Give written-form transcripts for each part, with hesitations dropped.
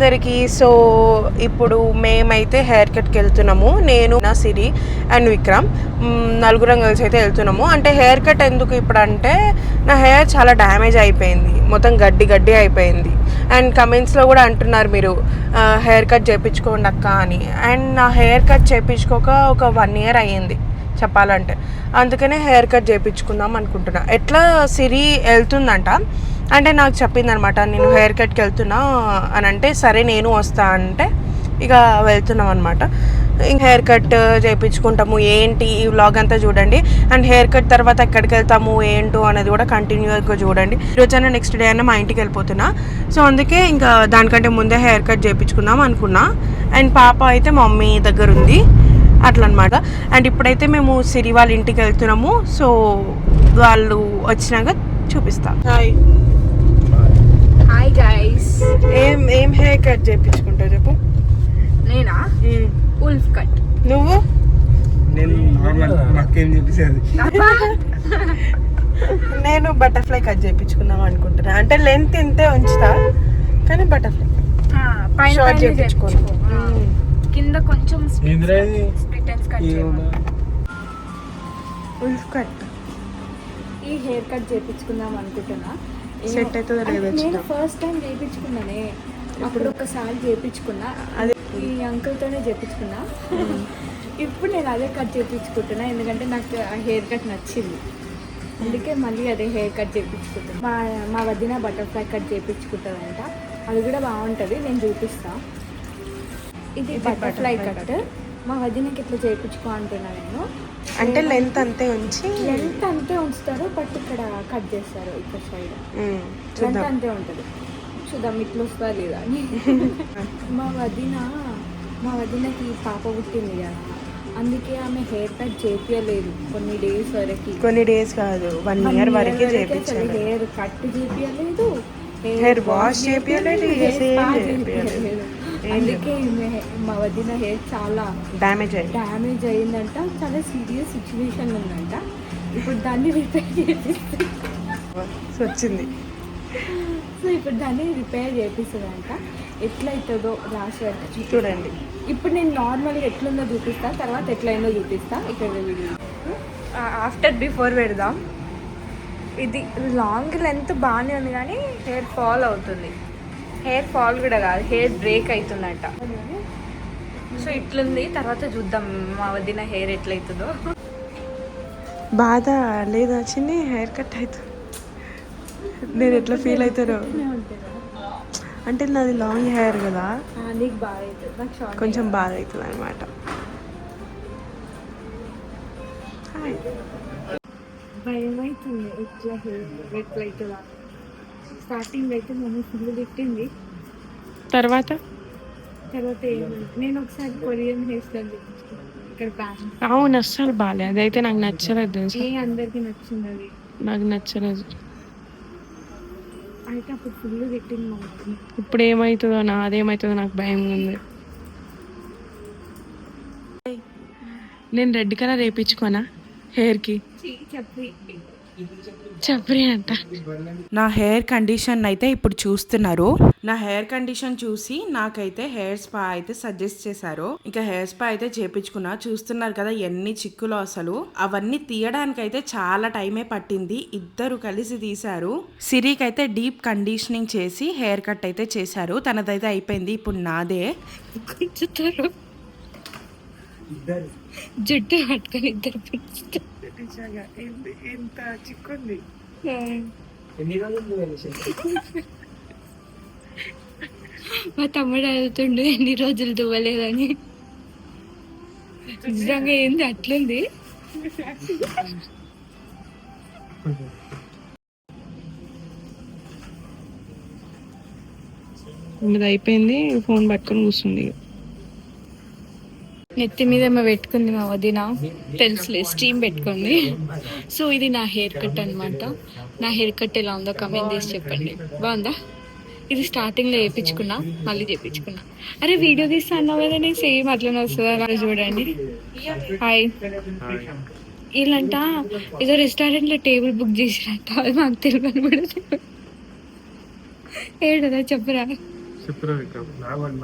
అందరికీ. సో ఇప్పుడు మేమైతే హెయిర్ కట్కి వెళ్తున్నాము. నేను, నా సిరి అండ్ విక్రమ్ నలుగురం కలిసి అయితే వెళ్తున్నాము. అంటే హెయిర్ కట్ ఎందుకు ఇప్పుడు అంటే నా హెయిర్ చాలా డ్యామేజ్ అయిపోయింది, మొత్తం గడ్డి గడ్డి అయిపోయింది. అండ్ కమెంట్స్లో కూడా అంటున్నారు మీరు హెయిర్ కట్ చేయించుకోండి అక్క అని. అండ్ నా హెయిర్ కట్ చేయించుకోక ఒక 1 year అయ్యింది చెప్పాలంటే. అందుకనే హెయిర్ కట్ చేయించుకుందాం అనుకుంటున్నా. ఎట్లా సిరి వెళ్తుందంట, అంటే నాకు చెప్పిందనమాట నేను హెయిర్ కట్కి వెళ్తున్నా అని. అంటే సరే నేను వస్తా అంటే ఇక వెళ్తున్నాం అనమాట. ఇంక హెయిర్ కట్ చేయించుకుంటాము. ఏంటి ఈ వ్లాగ్ అంతా చూడండి. అండ్ హెయిర్ కట్ తర్వాత ఎక్కడికి వెళ్తాము ఏంటో అనేది కూడా కంటిన్యూగా చూడండి. ఈరోజైనా నెక్స్ట్ డే అయినా మా ఇంటికి వెళ్ళిపోతున్నా. సో అందుకే ఇంకా దానికంటే ముందే హెయిర్ కట్ చేయించుకుందాం అనుకున్నా. అండ్ పాప అయితే మా మమ్మీ దగ్గర ఉంది అట్లా అనమాట. అండ్ ఇప్పుడైతే మేము సిరి వాళ్ళ ఇంటికి వెళ్తున్నాము. సో వాళ్ళు వచ్చినాక చూపిస్తా. Hi hi guys. ఏం హెయిర్ కట్ చేయించుకుంటావు చెప్పు. నేనా? Wolf cut. నువ్వు? నేను నార్మల్ మక్కేం చెప్పేది. నేను బటర్ఫ్లై కట్ చేయించుకుందాం అనుకుంటున్నా. అంటే లెంత్ ఇంతే ఉంచుతా కానీ బటర్ఫ్లై షార్ట్ చేయించుకోను. కింద కొంచెం స్ప్లిట్ ఎండ్స్ కట్ చేయాలి. ఉల్ఫ్ కట్ ఈ హెయిర్ కట్ చేయించుకుందాం అనుకుంటున్నా. సెట్ అవుతుందో లేదో. నేను ఫస్ట్ టైం చేయించుకున్నానే, అప్పుడు ఒకసారి చేయించుకున్నా, అదే ఈ అంకుల్తోనే చేయించుకున్నా. ఇప్పుడు నేను అదే కట్ చేయించుకుంటున్నా ఎందుకంటే నాకు ఆ హెయిర్ కట్ నచ్చింది. అందుకే మళ్ళీ అదే హెయిర్ కట్ చేయించుకుంటున్నా. మా వదిన బటర్ఫ్లై కట్ చేయించుకుంటుందంట, అది కూడా బాగుంటుంది. నేను చూపిస్తా. ఇది బటర్ఫ్లై కట్. మా వదినకి ఇట్లా చేయించుకో అంటున్నా నేను. అంటే లెంత్ అంతే ఉంచుతారు, బట్ ఇక్కడ కట్ చేస్తారు. ఇక్కడ సైడ్ లెంత్ అంతే ఉంటుంది. చూద్దాం ఇట్లా వస్తుందా లేదా అని. మా వదినకి పాప పుట్టింది కదా, అందుకే ఆమె హెయిర్ కట్ చేపియలేదు కొన్ని డేస్ వరకు. కొన్ని డేస్ కాదు, 1 year వరకు చేపించారు. హెయిర్ కట్ చేపియలేదు, హెయిర్ వాష్ చేపియలేదు. అందుకే మా వదిన హెయిర్ చాలా డ్యామేజ్ అయిందంట. చాలా సీరియస్ సిచ్యువేషన్ ఉందంట. ఇప్పుడు దాన్ని రిపేర్ చేపిస్తుంది. వచ్చింది. సో ఇప్పుడు దాన్ని రిపేర్ చేపిస్తుందంట. ఎట్లయితుందో రాసి చూడండి. ఇప్పుడు నేను నార్మల్గా ఎట్లుందో చూపిస్తా, తర్వాత ఎట్లయిందో చూపిస్తా. ఇక్కడ ఆఫ్టర్ బిఫోర్ పెడదాం. ఇది లాంగ్ లెంత్ బాగానే ఉంది కానీ హెయిర్ ఫాల్ అవుతుంది. హెయిర్ ఫాల్ కూడా కాదు, హెయిర్ బ్రేక్ అవుతుందంట. సో ఇట్లుంది, తర్వాత చూద్దాం మా వదిన హెయిర్ ఎట్లయితుందో. బాధ లేదా చిన్ని హెయిర్ కట్ అవుతుంది. నేను ఎట్లా ఫీల్ అవుతారో అంటే నాది లాంగ్ హెయిర్ కదా, నీకు బాగా అవుతుంది, నాకు షార్ట్ కొంచెం బాధ అవుతుంది అనమాట. భయం అవుతుంది ఎట్లా హెయిర్ ఎట్లయితుందా. స్టార్టింగ్ అయితే మమ్మీ ఫుల్ తిట్టింది. తర్వాత నేను ఒకసారి కొరియన్ హెయిర్ స్టైల్ చూపించుకున్నాను ఇక్కడ బ్యాంక్. అవును, అస్సలు బాగాలే. అదైతే నాకు నచ్చలేదు. అందరికి నచ్చింది అది, నాకు నచ్చలేదు. అయితే అప్పుడు ఫుల్ తిట్టింది మా మమ్మీ. ఇప్పుడు ఏమవుతుందో అదేమవుతుందో నాకు భయం ఉంది. నేను రెడ్ కలర్ వేయించుకోనా హెయిర్కి? చెప్పి అంట. నా హెయిర్ కండిషన్ అయితే ఇప్పుడు చూస్తున్నారు. నా హెయిర్ కండిషన్ చూసి నాకైతే హెయిర్ స్పా అయితే సజెస్ట్ చేశారు. ఇంకా హెయిర్ స్పా అయితే చేపించుకున్నా. చూస్తున్నారు కదా ఎన్ని చిక్కులు. అసలు అవన్నీ తీయడానికి అయితే చాలా టైమే పట్టింది. ఇద్దరు కలిసి తీశారు. సిరికి అయితే డీప్ కండిషనింగ్ చేసి హెయిర్ కట్ అయితే చేశారు. తనదైతే అయిపోయింది. ఇప్పుడు నాదే. జుట్టు పట్టుకొని ఇద్దరు ఎంత చిక్కుంది. మా తమ్ముడు అడుగుతుండే ఎన్ని రోజులు దువ్వలేదని. నిజంగా ఏంది అట్లుంది. ఇది అయిపోయింది. ఫోన్ పట్టుకొని కూర్చుంది. నెత్తి మీద ఏమో పెట్టుకుంది మా వదిన, తెలుసులే స్టీమ్ పెట్టుకుంది. సో ఇది నా హెయిర్ కట్ అనమాట. నా హెయిర్ కట్ ఎలా ఉందో కమెంట్ చేసి చెప్పండి. బాగుందా? ఇది స్టార్టింగ్లో చేయించుకున్నా, మళ్ళీ చేయించుకున్నా. అరే వీడియో తీస్తా అన్నావు కదా, నేను సేమ్ అట్లనే వస్తుందా చూడండి. హాయ్. వీళ్ళంట ఏదో రెస్టారెంట్లో టేబుల్ బుక్ చేసినట్ట, అది మాకు తెలియని కూడా ఏడదా చెప్పరా. చెప్పురా విక్రమ్ నాగోల్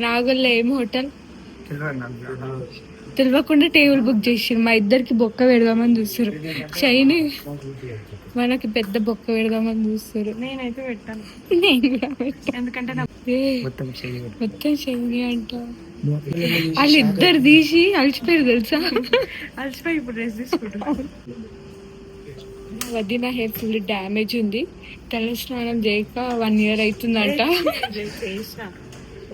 నాగోల్లో ఏం హోటల్ తెలియకుండా టేబుల్ బుక్ చేసిరు. మా ఇద్దరికి బొక్క పెడదామని చూస్తారు. షైని మనకి పెద్ద బొక్క పెడదామని చూస్తారు. నేనైతే పెట్టాను, నేను కూడా పెట్టా. ఎందుకంటే మొత్తం షైని అంట. వాళ్ళిద్దరు తీసి అలసిపోయారు తెలుసా. అలసిపోయి ఇప్పుడు డ్రెస్ తీసుకుంటాను. వద్ద నా హెయిర్ ఫుల్ డ్యామేజ్ ఉంది. తల స్నానం చేయక 1 year అవుతుందంట.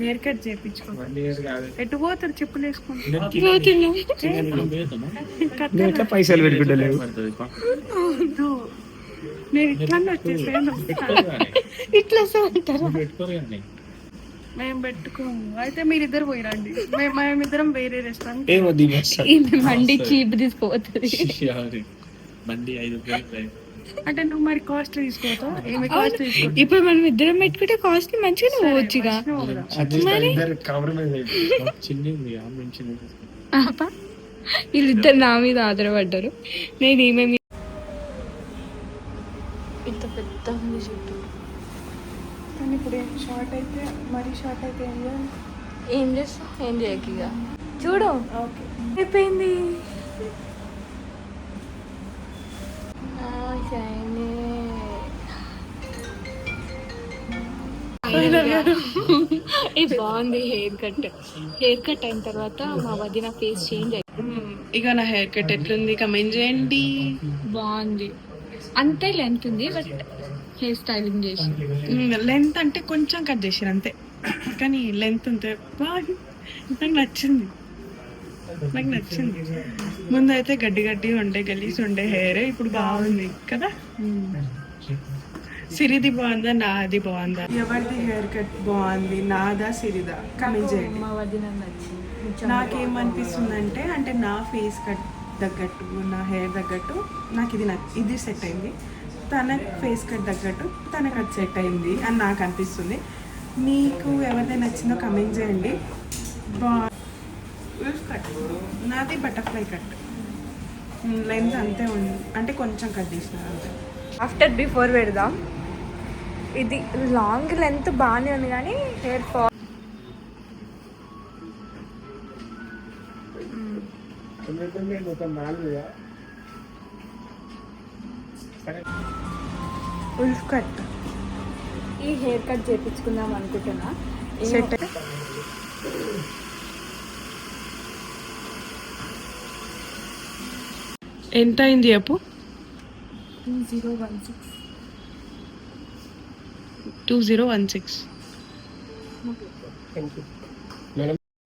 హెయిర్ కట్ చేయించుకోవాలి. ఎటు పోతారు చెప్పులు వేసుకుంటా పోతున్నాం. పైసలు పెట్టుకుంటలేవు. నేను ఇట్లా వచ్చేసాను. ఇట్లా అంటారా? మేము పెట్టుకోము. అయితే మీరిద్దరు పోయిరండి, మేమిద్దరం వేరే రెస్టారెంట్. ఈమె మండి చీప్ తీసుకోవద్దు. అంటే నువ్వు మరి కాస్ట్ తీసుకోవద్దు, ఏమి కాస్ట్ తీసుకో. ఇప్పుడు మనం ఇద్దరం పెట్టుకుంటే కాస్ట్ మంచిగా పోవచ్చుగా. వీళ్ళిద్దరు నా మీద ఆధారపడ్డారు. నేను ఈమె ఇంత పెద్ద చెట్టు. కానీ ఇప్పుడు షార్ట్ అయితే మరీ షార్ట్ అయితే ఏం చేస్తాం, ఏం చేయక ఇక చూడు. ఓకే అయిపోయింది. బాగుంది హెయిర్ కట్. హెయిర్ కట్ అయిన తర్వాత మా వదిన ఫేస్ చేంజ్ అయింది. ఇక నా హెయిర్ కట్ ఎట్లుంది కమెంట్ చేయండి. బాగుంది. అంతే లెంత్ ఉంది బట్ హెయిర్ స్టైలింగ్ చేసి. లెంత్ అంటే కొంచెం కట్ చేసారు అంతే, కానీ లెంత్ ఉంటే బాగుంది. నాకు నచ్చింది. ముందు అయితే గడ్డి ఉండే గలీజ్ ఉండే హెయిర్, ఇప్పుడు బాగుంది కదా. సిరిది బాగుందా నాది బాగుందా? ఎవరిది హెయిర్ కట్ బాగుంది, నాదా సిరిదా? కమెంట్ చేయండి. మా వదిన నచ్చింది. నాకేమనిపిస్తుంది అంటే నా ఫేస్ కట్ తగ్గట్టు, నా హెయిర్ తగ్గట్టు నాకు ఇది సెట్ అయింది. తన ఫేస్ కట్ తగ్గట్టు తనకు అది సెట్ అయింది అని నాకు అనిపిస్తుంది. మీకు ఎవరిదైనా నచ్చిందో కమెంట్ చేయండి. ఉల్ఫ్ కట్, నాది బటర్ఫ్లై కట్. లెంత్ అంతే ఉంది, అంటే కొంచెం కట్ చేసిన అంతే. ఆఫ్టర్ బిఫోర్ పెడదాం. ఇది లాంగ్ లెంత్ బాగానే ఉంది కానీ హెయిర్ ఫాల్. ఉల్ఫ్ కట్ ఈ హెయిర్ కట్ చేయించుకుందాం అనుకుంటున్నా. సెట్ ఎంత అయింది చెప్పు? 2016.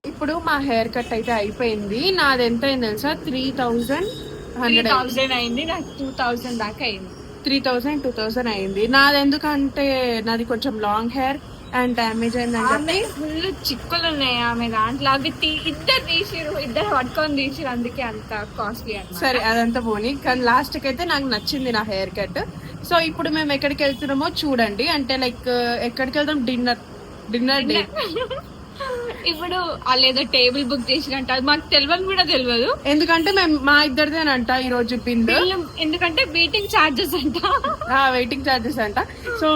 ఇప్పుడు మా హెయిర్ కట్ అయితే అయిపోయింది. నాది ఎంత అయింది తెలుసా? 3,100 అయింది. నాకు 2000 దాకా అయింది. 3,000-2,000 అయింది. నాది ఎందుకంటే నాది కొంచెం లాంగ్ హెయిర్ అండ్ డ్యామేజ్ అయిందంటే ఫుల్ చిక్కులు ఉన్నాయి ఆమె దాంట్లో. అవి ఇద్దరు పట్టుకొని తీసిరు, అందుకే అంత కాస్ట్లీ అన్నమాట. సరే అదంతా పోనీ, కానీ లాస్ట్కి అయితే నాకు నచ్చింది నా హెయిర్ కట్. సో ఇప్పుడు మేము ఎక్కడికి వెళ్తున్నామో చూడండి. అంటే లైక్ ఎక్కడికి వెళ్తాం? Dinner day. ఇప్పుడు వాళ్ళు ఏదో టేబుల్ బుక్ చేసినట్ట, అది మాకు తెలియదు కూడా తెలియదు. ఎందుకంటే మేము మా ఇద్దరిదేనంట ఈ రోజు బిల్. ఎందుకంటే వెయిటింగ్ ఛార్జెస్ అంట. వెయిటింగ్ ఛార్జెస్ అంట. సో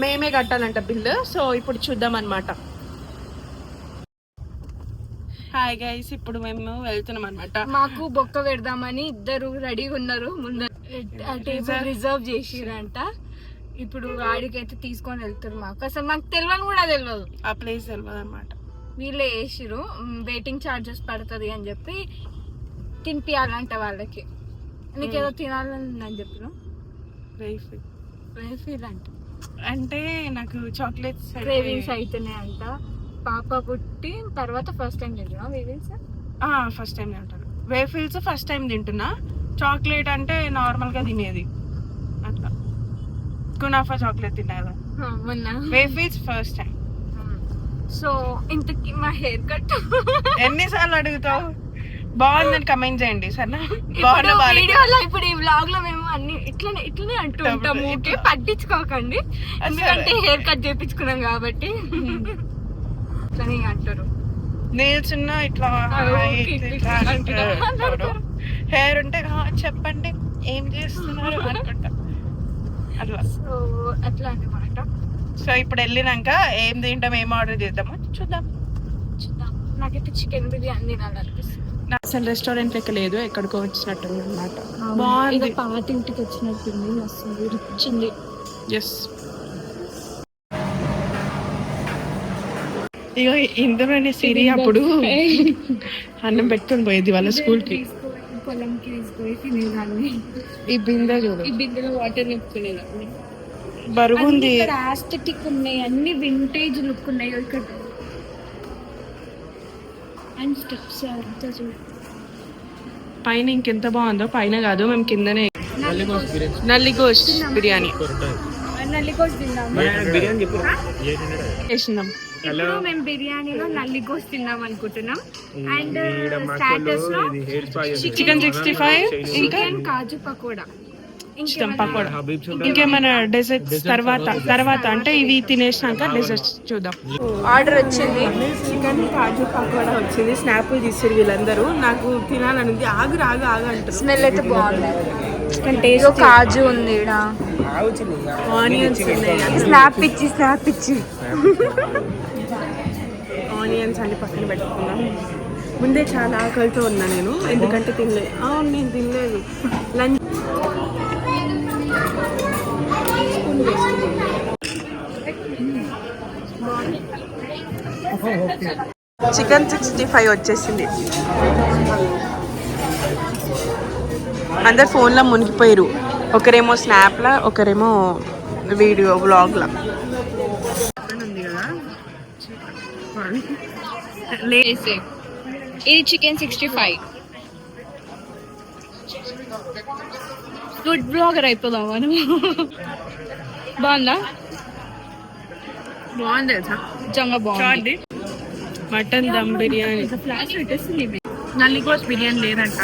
మేమే కట్టాలంట బిల్లు. సో ఇప్పుడు చూద్దాం అనమాట. హాయ్ గైస్, ఇప్పుడు మేము వెళ్తున్నాం అనమాట. మాకు బొక్క పెడదామని ఇద్దరు రెడీగా ఉన్నారు. ముందర టేబుల్ రిజర్వ్ చేసిరంట. ఇప్పుడు వాడికైతే తీసుకొని వెళ్తారు. మాకు అసలు మాకు తెలియని కూడా తెలియదు, ఆ ప్లేస్ తెలియదు అనమాట. వీళ్ళే వేసిరు. వెయిటింగ్ ఛార్జెస్ పడుతుంది అని చెప్పి తినిపియాలంట వాళ్ళకి. నీకేదో తినాలని అని చెప్పిన రేఫిల్ అంట. అంటే నాకు చాక్లెట్స్ క్రేవింగ్స్ అయితేనే అంట. పాప పుట్టి తర్వాత ఫస్ట్ టైం తింటున్నా వేఫిల్స్. ఫస్ట్ టైం తింటాను వేఫిల్స్. ఫస్ట్ టైం తింటున్నా. చాక్లెట్ అంటే నార్మల్ గా తినేది అట్లా. కునాఫా చాక్లెట్ తిన్నా కదా మొన్న. Waffles first time. సో ఇంతకి మా హెయిర్ కట్ ఎన్నిసార్లు అడుగుతావు? బాగుందని కమెంట్ చేయండి సరేనా? ఇప్పుడు ఈ వ్లాగ్ లో మేము అన్ని ఇట్లనే అంటుంటాము. ఓకే, పట్టించుకోకండి. ఎందుకంటే హెయిర్ కట్ చేయించుకున్నాం కాబట్టి ఇట్లనే అంటారు. నేల్స్ ఉన్నా ఇట్లా హెయిర్ ఉంటే చెప్పండి ఏం చేస్తున్నారు అనుకుంటా అట్లా. సో అట్లా అన్నమాట. సో ఇప్పుడు వెళ్ళినాక ఏం తింటాం, ఏం ఆర్డర్ చేద్దామో చూద్దాం. నాకైతే చికెన్ బిర్యానీ తినాలనిపిస్తుంది. అసలు రెస్టారెంట్ లెక్క లేదు, ఎక్కడికో వచ్చినట్టు అనమాట. బాగుంది, పాత ఇంటికి వచ్చినట్టుంది, వస్తుంది రిచ్చింది. ఎస్. ఇక ఇందులోనే సిరి అప్పుడు అన్నం పెట్టుకొని పోయేది వాళ్ళ స్కూల్కి. పొలంకి తీసుకొని తినేదాన్ని. ఈ బిందె చూడు, ఈ బిందెలో వాటర్ నింపుకునేదాన్ని. బరుగుంది. ఆస్థెటిక్ ఉన్నాయి, అన్ని వింటేజ్ లుక్ ఉన్నాయి ఇక్కడ. అండ్ స్టెప్స్ అంతా చూడు. పైన ఇంకెంత బాగుందో, పైన కాదు మేము కిందనే. నల్లిగోష్ బిర్యానీ నల్లిగోష్ తిన్నాము. చేసినాం. ఇప్పుడు మేము బిర్యానీలో నల్లిగోష్ తిన్నాం అనుకుంటున్నాం. అండ్ స్టార్టర్స్ లో చికెన్ 65 ఇంకా చికెన్ కాజు పకోడా, ఇష్టం పకోడా. ఇంకేమైనా డెజర్ట్స్ తర్వాత అంటే ఇవి తినేసినాక డెజర్ట్స్ చూద్దాం. ఆర్డర్ వచ్చింది, చికెన్ కాజు పకోడా వచ్చింది. స్నాప్లు తీసారు వీళ్ళందరూ. నాకు తినాలనుంది. ఆగు అంటారు. స్మెల్ అయితే బాగుంది. టేస్ట్ కాజు ఉంది, ఆనియన్స్ ఉన్నాయి. స్నాప్ ఇచ్చి ఆనియన్స్ అన్ని పక్కన పెట్టుకున్నాం. ముందే చాలా ఆకలితో ఉన్నా నేను, ఎందుకంటే తినలేదు. నేను తినలేదు. లంచ్ చికెన్ 65 వచ్చేసింది. అందరు ఫోన్లో మునిగిపోయారు. ఒకరేమో స్నాప్లా, ఒకరేమో వీడియో వ్లాగ్లా. ఉంది కదా ఇది చికెన్ 65. ఫుడ్ బ్లాగర్ అయిపోదాం మనం. బాగుందా? బాగుంది, నిజంగా బాగుంది. మటన్ దమ్ బిర్యానీ. నల్లిగోష్ బిర్యానీ లేదంట,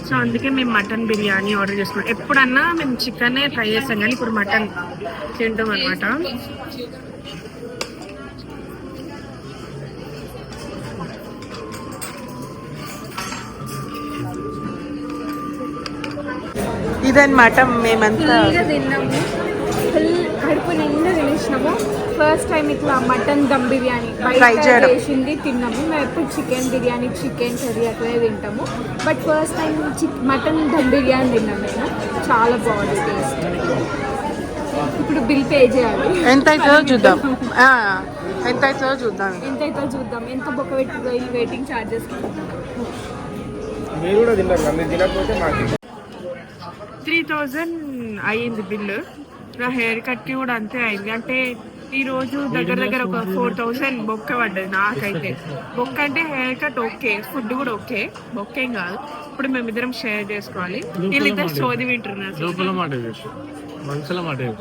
సో అందుకే మేము మటన్ బిర్యానీ ఆర్డర్ చేసుకున్నాం. ఎప్పుడన్నా మేము చికెనే ట్రై చేస్తాం, కానీ ఇప్పుడు మటన్ తింటాం అనమాట. ఇదన్నమాట మేమంతా తిన్నాము. ఫుల్ కడుపు నిండా తినేసినాము. ఫస్ట్ టైం ఇట్లా మటన్ దమ్ బిర్యానీ ట్రై చేయడం చేసింది తిన్నాము. మేము ఎప్పుడు చికెన్ బిర్యానీ, చికెన్ కర్రీ అట్లనే తింటాము. But first time mutton dum biryani తిన్నాను నేను. చాలా బాగుంది టేస్ట్. ఇప్పుడు బిల్ పే చేయాలి. ఎంత అవుతుందో చూద్దాం. ఎంత అవుతుందో చూద్దాం. ఎంత బొక్క పెట్టి వెయిటింగ్ ఛార్జెస్ 3000 అయ్యింది బిల్లు. నా హెయిర్ కట్కి కూడా అంతే అయింది. అంటే ఈ రోజు దగ్గర ఒక 4000 బొక్క పడ్డది నాకైతే. బొక్క అంటే హెయిర్ కట్ ఓకే, ఫుడ్ కూడా ఓకే, బొక్కేం కాదు. ఇప్పుడు మేమిద్దరం షేర్ చేసుకోవాలి. వీళ్ళిద్దరు సోది వింటున్నారు.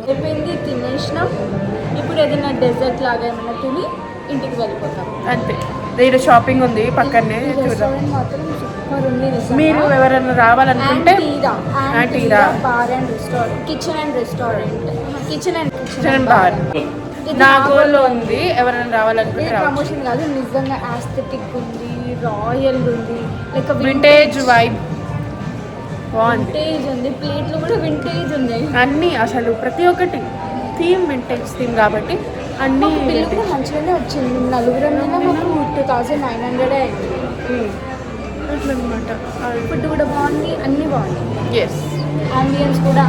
అయిపోయింది, తినేసినాం. ఇప్పుడు ఏదైనా డెజర్ట్ లాగా ఏమైనా తిని ఇంటికి వెళ్ళిపోతాం అంతే. ఇక్కడ షాపింగ్ ఉంది పక్కనే, చూద్దాం. మాత్రం సూపర్ ఉంది. మీరు ఎవరైనా రావాలనుకుంటే టీరా bar and restaurant, kitchen and bar నాగోల్లో ఉంది. ఎవరైనా రావాలనుకుంటే ప్రమోషన్ కాదు, నిజంగా ఆస్థెటిక్ ఉంది, రాయల్ ఉంది, లైక్ వింటేజ్ వైబ్ వింటేజ్ ఉంది. ప్లేట్లు కూడా వింటేజ్ ఉన్నాయి. అన్నీ అసలు ప్రతి ఒక్కటి థీమ్ వింటేజ్ థీమ్ కాబట్టి అన్నీ బిల్లు కూడా మంచిగానే వచ్చింది. నలుగురం మాకు 2900 అయింది. అట్లా అనమాట. ఫుడ్ కూడా బాగుంది, అన్నీ బాగుంది. ఎస్, అంబియన్స్ కూడా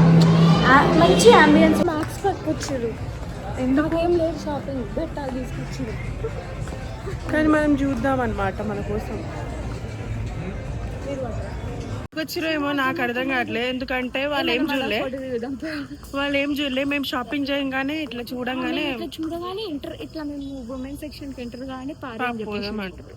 మంచి అంబియన్స్. మార్క్స్ పట్టుకొచ్చారు, ఎందుకు ఏం లేదు షాపింగ్, బెట్టాలు తీసుకొచ్చారు. కానీ మనం చూద్దాం అనమాట మన కోసం. వచ్చిరేమో నాకు అర్థం కావట్లేదు, ఎందుకంటే వాళ్ళు ఏం చూడలే. మేము షాపింగ్ చేయగానే ఇట్లా చూడంగానే ఎంటర్, ఇట్లా మేము ఉమెన్ సెక్షన్ కి ఎంటర్ గానే పారేమంటారు.